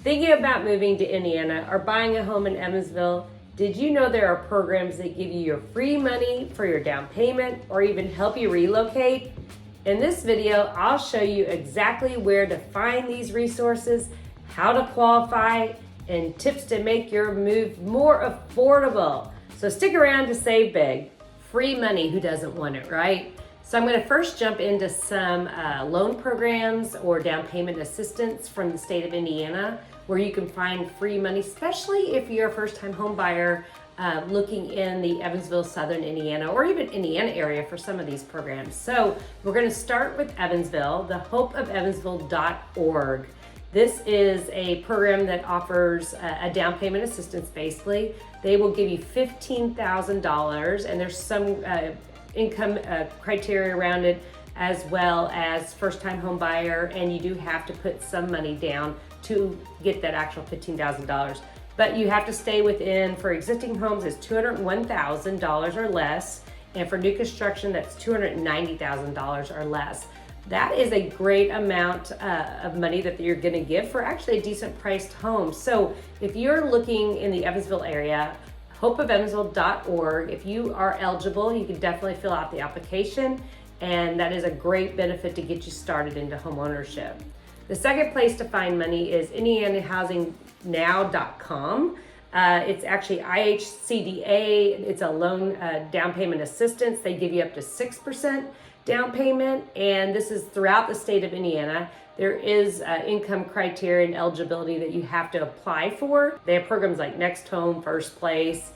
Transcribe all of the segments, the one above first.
Thinking about moving to Indiana or buying a home in Evansville, did you know there are programs that give you your free money for your down payment or even help you relocate? In this video, I'll show you exactly where to find these resources, how to qualify, and tips to make your move more affordable. So stick around to save big. Free money, who doesn't want it, right? So I'm going to first jump into some loan programs or down payment assistance from the state of Indiana, where you can find free money, especially if you're a first-time home buyer looking in the Evansville, Southern Indiana, or even Indiana area for some of these programs. So we're going to start with Evansville, the hopeofevansville.org. This is a program that offers a down payment assistance, basically. They will give you $15,000, and there's some income criteria around it, as well as first-time home buyer, and you do have to put some money down to get that actual $15,000. But you have to stay within, for existing homes, it's $201,000 or less, and for new construction, that's $290,000 or less. That is a great amount of money that you're going to give for actually a decent priced home. So if you're looking in the Evansville area, hopeofevansville.org, if you are eligible, you can definitely fill out the application, and that is a great benefit to get you started into home ownership. The second place to find money is indianahousingnow.com. It's actually IHCDA. It's a loan down payment assistance. They give you up to 6% down payment, and this is throughout the state of Indiana. There is income criteria and eligibility that you have to apply for. They have programs like Next Home, First Place,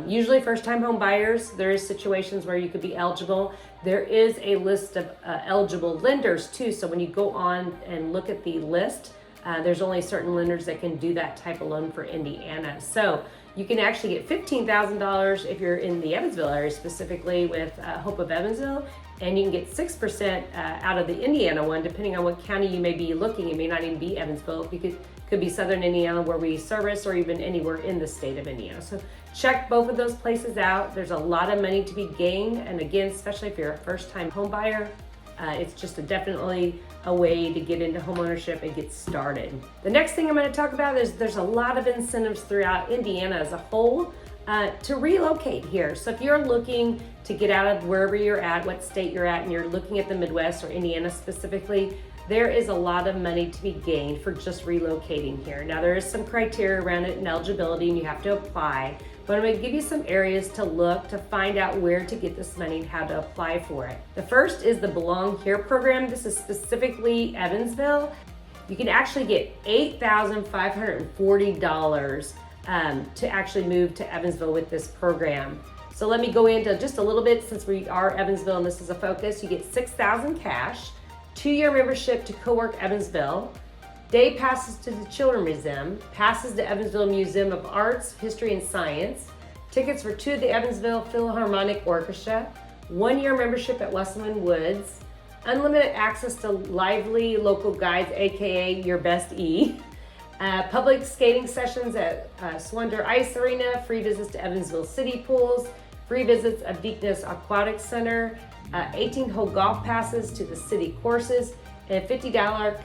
usually first-time home buyers. There is situations where you could be eligible. There is a list of eligible lenders too, so when you go on and look at the list, there's only certain lenders that can do that type of loan for Indiana. So you can actually get $15,000 if you're in the Evansville area, specifically with Hope of Evansville, and you can get 6% out of the Indiana one, depending on what county you may be looking. It may not even be Evansville, because it could be Southern Indiana where we service, or even anywhere in the state of Indiana. So check both of those places out. There's a lot of money to be gained, and again, especially if you're a first-time home buyer, it's just definitely a way to get into homeownership and get started. The next thing I'm going to talk about is there's a lot of incentives throughout Indiana as a whole to relocate here. So if you're looking to get out of wherever you're at, what state you're at, and you're looking at the Midwest or Indiana specifically, there is a lot of money to be gained for just relocating here. Now there is some criteria around it and eligibility, and you have to apply, but I'm going to give you some areas to look to find out where to get this money and how to apply for it. The first is the Belong Here program. This is specifically Evansville. You can actually get $8,540 to actually move to Evansville with this program. So let me go into just a little bit, since we are Evansville and this is a focus. You get $6,000 cash, 2-year membership to Co-work Evansville, day passes to the Children's Museum, passes to Evansville Museum of Arts, History, and Science, tickets for 2 of the Evansville Philharmonic Orchestra, 1-year membership at Wesselman Woods, unlimited access to lively local guides, aka your best E, public skating sessions at Swonder Ice Arena, free visits to Evansville City Pools, free visits of Deaconess Aquatic Center, 18-hole golf passes to the city courses, and a $50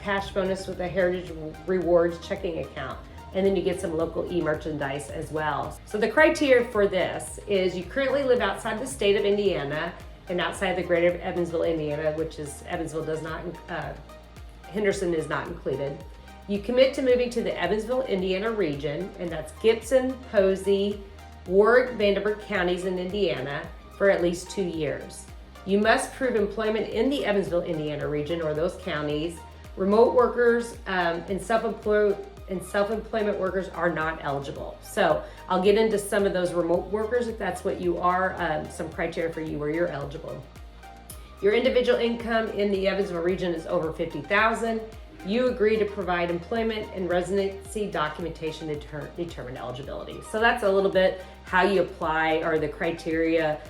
cash bonus with a Heritage Rewards checking account. And then you get some local e-merchandise as well. So the criteria for this is you currently live outside the state of Indiana and outside the greater Evansville, Indiana, which is Evansville does not, Henderson is not included. You commit to moving to the Evansville, Indiana region, and that's Gibson, Posey, Warwick, Vanderburgh counties in Indiana for at least 2 years. You must prove employment in the Evansville, Indiana region or those counties. Remote workers and self-employment workers are not eligible. So I'll get into some of those remote workers if that's what you are, some criteria for you where you're eligible. Your individual income in the Evansville region is over $50,000. You agree to provide employment and residency documentation to determine eligibility. So that's a little bit how you apply, or the criteria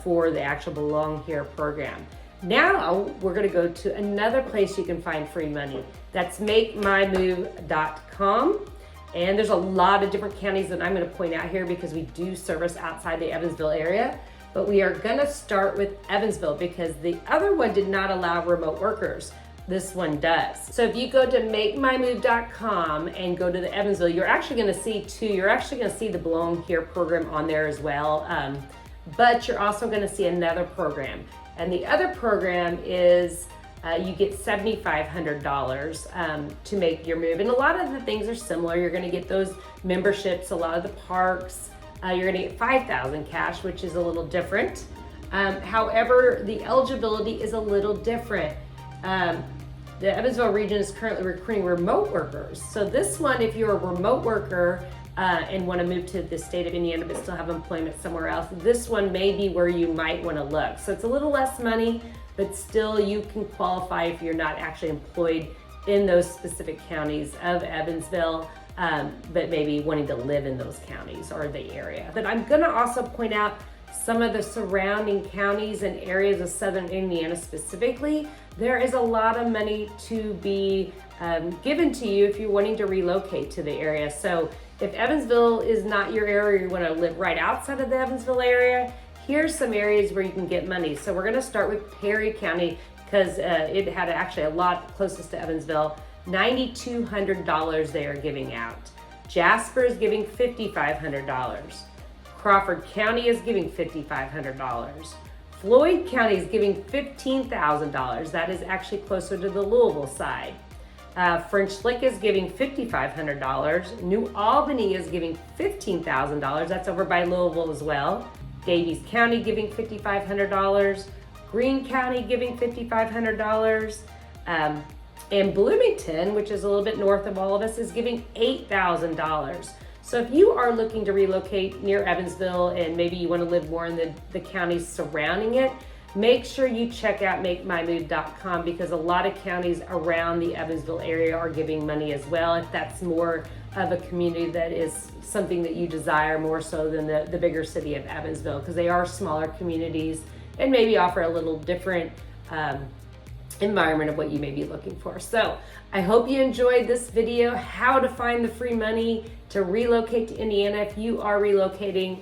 for the actual Belong Here program. Now we're going to go to another place you can find free money. That's makemymove.com. And there's a lot of different counties that I'm going to point out here because we do service outside the Evansville area. But we are going to start with Evansville because the other one did not allow remote workers. this one does. So if you go to makemymove.com and go to the Evansville, you're actually going to see you're actually going to see the Belong Here program on there as well. But you're also going to see another program. And the other program is you get $7,500 to make your move. And a lot of the things are similar. You're going to get those memberships, a lot of the parks. You're going to get $5,000 cash, which is a little different. However, the eligibility is a little different. The Evansville region is currently recruiting remote workers. So this one, if you're a remote worker and want to move to the state of Indiana but still have employment somewhere else, this one may be where you might want to look. So it's a little less money, but still you can qualify if you're not actually employed in those specific counties of Evansville, but maybe wanting to live in those counties or the area. But I'm going to also point out some of the surrounding counties and areas of southern Indiana specifically. There is a lot of money to be given to you if you're wanting to relocate to the area. So if Evansville is not your area, you want to live right outside of the Evansville area, here's some areas where you can get money. So we're going to start with Perry County because it had actually a lot closest to Evansville. $9,200 they are giving out. Jasper is giving $5,500. Crawford County is giving $5,500. Floyd County is giving $15,000. That is actually closer to the Louisville side. French Lick is giving $5,500. New Albany is giving $15,000. That's over by Louisville as well. Davies County giving $5,500. Greene County giving $5,500. And Bloomington, which is a little bit north of all of us, is giving $8,000. So if you are looking to relocate near Evansville and maybe you want to live more in the counties surrounding it, make sure you check out makemymove.com because a lot of counties around the Evansville area are giving money as well if that's more of a community that is something that you desire more so than the bigger city of Evansville, because they are smaller communities and maybe offer a little different environment of what you may be looking for. So I hope you enjoyed this video, how to find the free money to relocate to Indiana. If you are relocating,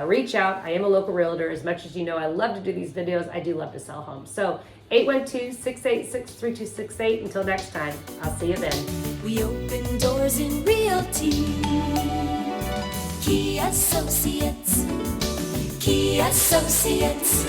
reach out. I am a local realtor. As much as you know, I love to do these videos. I do love to sell homes. So 812-686-3268. Until next time, I'll see you then. We open doors in realty. Key Associates. Key Associates.